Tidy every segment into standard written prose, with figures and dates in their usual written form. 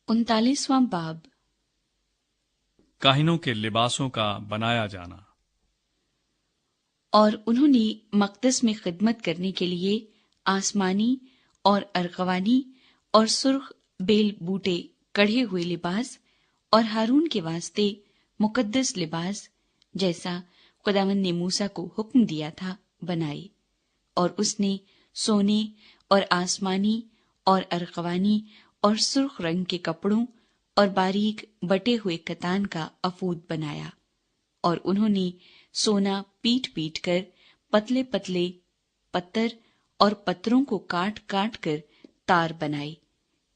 39वां बाब। काहिनों के लिबासों का बनाया जाना। और उन्होंने मकदस में खिदमत करने के लिए आसमानी और अर्गवानी और सुर्ख बेल बूटे कढ़े हुए लिबास और हारून के वास्ते मुकद्दस लिबास, जैसा खुदावंद ने मूसा को हुक्म दिया था, बनाए। और उसने सोने और आसमानी और अर्गवानी और सुर्ख रंग के कपड़ों और बारीक बटे हुए कतान का अफूद बनाया। और उन्होंने सोना पीट पीट कर पतले पतले पत्थर और पत्थरों को काट काट कर तार बनाए,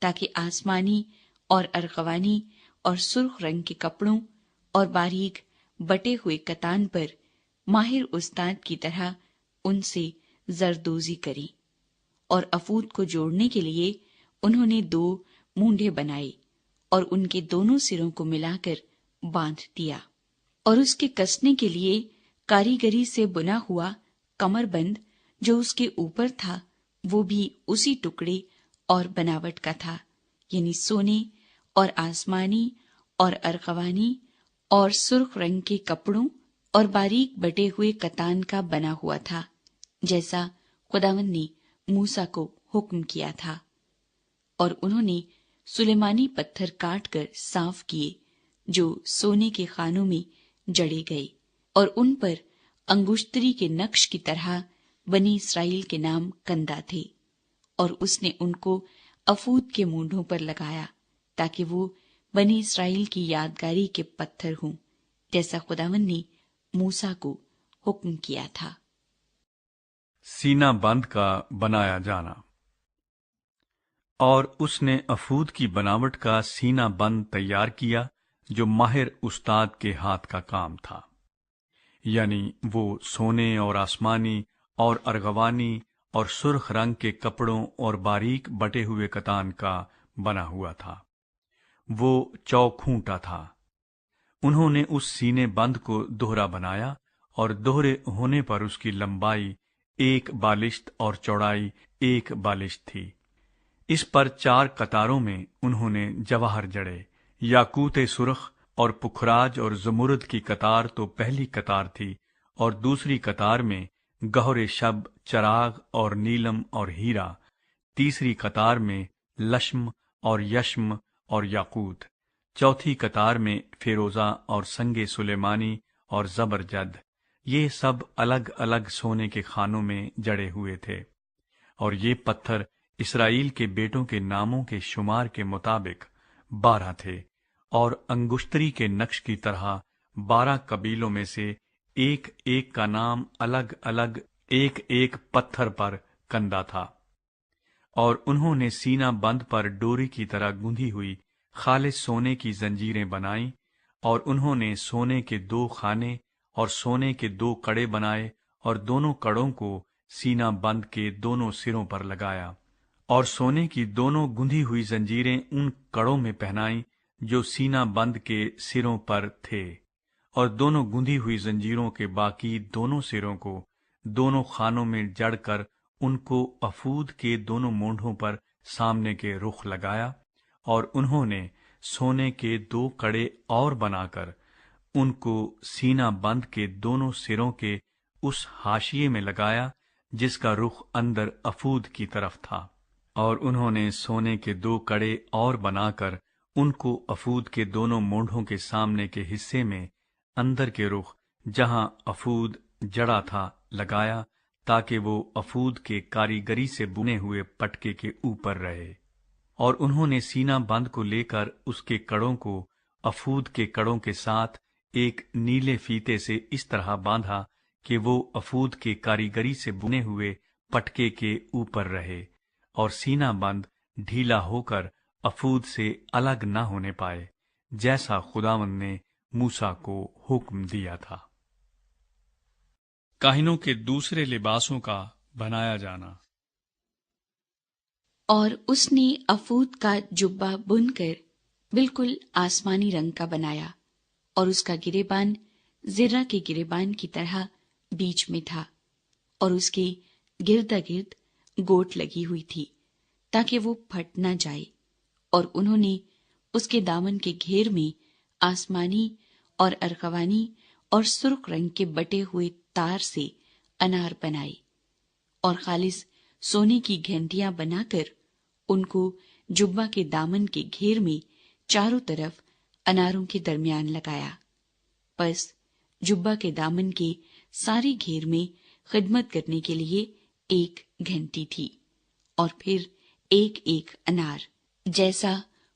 ताकि आसमानी और अर्गवानी और सुर्ख रंग के कपड़ों और बारीक बटे हुए कतान पर माहिर उस्ताद की तरह उनसे जरदोजी करें। और अफूद को जोड़ने के लिए उन्होंने 2 मूंढे बनाए और उनके दोनों सिरों को मिलाकर बांध दिया। और उसके कसने के लिए कारीगरी से बुना हुआ कमरबंद जो उसके ऊपर था, वो भी उसी टुकड़े और बनावट का था, यानी सोने और आसमानी और अर्गवानी और सुर्ख रंग के कपड़ों और बारीक बटे हुए कतान का बना हुआ था, जैसा खुदावंद ने मूसा को हुक्म किया था। और उन्होंने सुलेमानी पत्थर काट कर साफ किए, जो सोने के खानों में जड़े गए, और उन पर अंगुश्तरी के नक्श की तरह बनी इसराइल के नाम कंदा थे। और उसने उनको अफूद के मूंढों पर लगाया, ताकि वो बनी इसराइल की यादगारी के पत्थर हों, जैसा खुदावंद ने मूसा को हुक्म किया था। सीना बंद का बनाया जाना। और उसने अफूद की बनावट का सीना बंद तैयार किया, जो माहिर उस्ताद के हाथ का काम था, यानी वो सोने और आसमानी और अर्गवानी और सुर्ख रंग के कपड़ों और बारीक बटे हुए कतान का बना हुआ था। वो चौखूंटा था। उन्होंने उस सीने बंद को दोहरा बनाया, और दोहरे होने पर उसकी लंबाई 1 बालिश्त और चौड़ाई 1 बालिश्त थी। इस पर 4 कतारों में उन्होंने जवाहर जड़े। याकूत सुर्ख और पुखराज और जमुरद की कतार तो पहली कतार थी, और दूसरी कतार में गहरे शब, चराग और नीलम और हीरा। तीसरी कतार में लश्म और यश्म और याकूत। चौथी कतार में फेरोजा और संगे सुलेमानी और जबरजद। ये सब अलग अलग सोने के खानों में जड़े हुए थे। और ये पत्थर इसराइल के बेटों के नामों के शुमार के मुताबिक 12 थे, और अंगुश्तरी के नक्श की तरह 12 कबीलों में से एक एक का नाम अलग अलग एक एक पत्थर पर कंदा था। और उन्होंने सीना बंद पर डोरी की तरह गुंधी हुई खालिस सोने की जंजीरें बनाई। और उन्होंने सोने के 2 खाने और सोने के 2 कड़े बनाए, और दोनों कड़ों को सीना बंद के दोनों सिरों पर लगाया। और सोने की दोनों गुंधी हुई जंजीरें उन कड़ों में पहनाई जो सीना बंद के सिरों पर थे। और दोनों गुंधी हुई जंजीरों के बाकी दोनों सिरों को दोनों खानों में जड़कर उनको अफूद के दोनों मूंढों पर सामने के रुख लगाया। और उन्होंने सोने के 2 कड़े और बनाकर उनको सीना बंद के दोनों सिरों के उस हाशिए में लगाया जिसका रुख अंदर अफूद की तरफ था। और उन्होंने सोने के 2 कड़े और बनाकर उनको अफूद के दोनों मूंढों के सामने के हिस्से में अंदर के रुख जहां अफूद जड़ा था लगाया, ताकि वो अफूद के कारीगरी से बुने हुए पटके के ऊपर रहे। और उन्होंने सीना बंद को लेकर उसके कड़ों को अफूद के कड़ों के साथ एक नीले फीते से इस तरह बांधा कि वो अफूद के कारीगरी से बुने हुए पटके के ऊपर रहे, और सीना बंद ढीला होकर अफूद से अलग न होने पाए, जैसा खुदावंद ने मूसा को हुक्म दिया था। काहिनों के दूसरे लिबासों का बनाया जाना। और उसने अफूद का जुब्बा बुनकर बिल्कुल आसमानी रंग का बनाया, और उसका गिरेबान जिर्रा के गिरेबान की तरह बीच में था, और उसके गिरदा गिर्द गोट लगी हुई थी, ताकि वो फट न जाए। और उन्होंने اس کے دامن کے گھیر میں آسمانی اور ارغوانی اور سرخ رنگ کے بٹے ہوئے تار سے انار بنائے، اور خالص سونے کی گھنٹیاں بنا کر ان کو جبہ کے دامن کے گھیر میں چاروں طرف اناروں کے درمیان لگایا۔ پس جبہ کے دامن کے سارے گھیر میں خدمت کرنے کے لیے ایک گھنٹی تھی، اور پھر ایک ایک انار، جیسا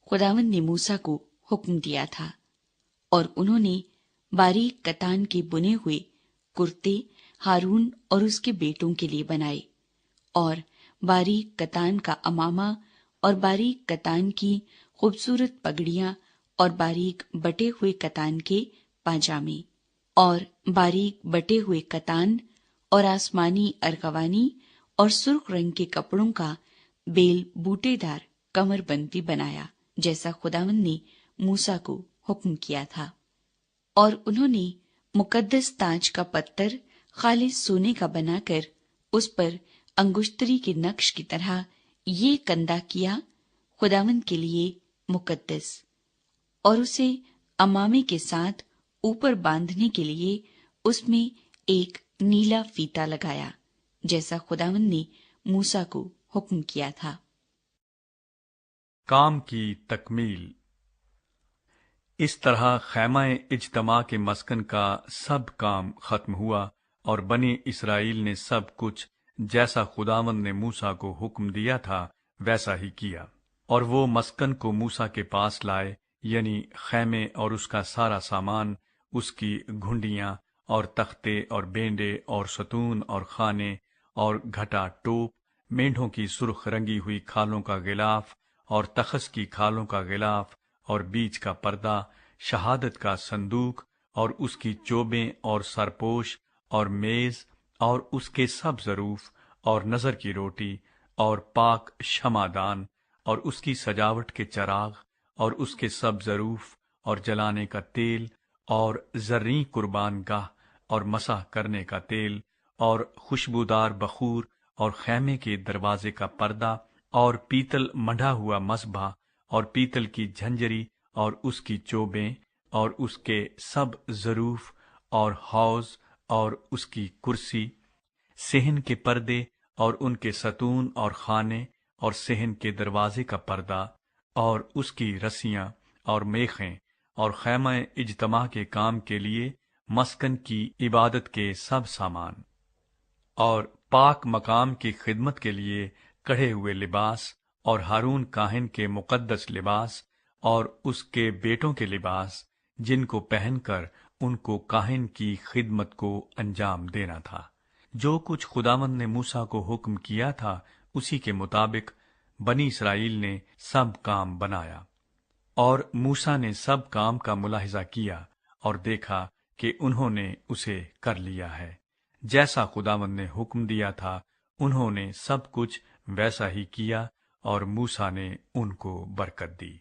خداوند نے موسیٰ کو حکم دیا تھا۔ اور انہوں نے باریک کتان کے بنے ہوئے کرتے ہارون اور اس کے بیٹوں کے لیے بنائے، اور باریک کتان کا امامہ اور باریک کتان کی خوبصورت پگڑیاں اور باریک بٹے ہوئے کتان کے پاجامے، اور باریک بٹے ہوئے کتان اور آسمانی ارغوانی اور سرخ رنگ کے کپڑوں کا بیل بوٹے دار کمر بند بھی بنایا، جیسا خداوند نے موسیٰ کو حکم کیا تھا۔ اور انہوں نے مقدس تاج کا پتر خالص سونے کا بنا کر اس پر انگشتری کے نقش کی طرح یہ کندہ کیا، خداوند کے لیے مقدس، اور اسے امامے کے ساتھ اوپر باندھنے کے لیے اس میں ایک نیلا فیتا لگایا، جیسا خداوند نے موسیٰ کو حکم کیا تھا۔ کام کی تکمیل۔ اس طرح خیمہ اجتماع کے مسکن کا سب کام ختم ہوا، اور بنی اسرائیل نے سب کچھ جیسا خداوند نے موسیٰ کو حکم دیا تھا ویسا ہی کیا۔ اور وہ مسکن کو موسیٰ کے پاس لائے، یعنی خیمے اور اس کا سارا سامان، اس کی گھنڈیاں اور تختے اور بینڈے اور ستون اور خانے اور گھٹا ٹوپ، مینڈھوں کی سرخ رنگی ہوئی کھالوں کا غلاف اور تخس کی کھالوں کا غلاف اور بیچ کا پردہ، شہادت کا صندوق اور اس کی چوبیں اور سرپوش اور میز اور اس کے سب ظروف اور نظر کی روٹی اور پاک شمعدان اور اس کی سجاوٹ کے چراغ اور اس کے سب ظروف اور جلانے کا تیل اور زرعی قربان گاہ اور مسح کرنے کا تیل اور خوشبودار بخور اور خیمے کے دروازے کا پردہ اور پیتل منڈھا ہوا مصباح اور پیتل کی جھنجری اور اس کی چوبیں اور اس کے سب ظروف اور حوض اور اس کی کرسی، صحن کے پردے اور ان کے ستون اور خانے اور صحن کے دروازے کا پردہ اور اس کی رسیاں اور میخیں اور خیمہ اجتماع کے کام کے لیے مسکن کی عبادت کے سب سامان، اور پاک مقام کی خدمت کے لیے کڑھے ہوئے لباس اور ہارون کاہن کے مقدس لباس اور اس کے بیٹوں کے لباس، جن کو پہن کر ان کو کاہن کی خدمت کو انجام دینا تھا۔ جو کچھ خداوند نے موسیٰ کو حکم کیا تھا اسی کے مطابق بنی اسرائیل نے سب کام بنایا۔ اور موسیٰ نے سب کام کا ملاحظہ کیا اور دیکھا کہ انہوں نے اسے کر لیا ہے، جیسا خداوند نے حکم دیا تھا انہوں نے سب کچھ ویسا ہی کیا، اور موسیٰ نے ان کو برکت دی۔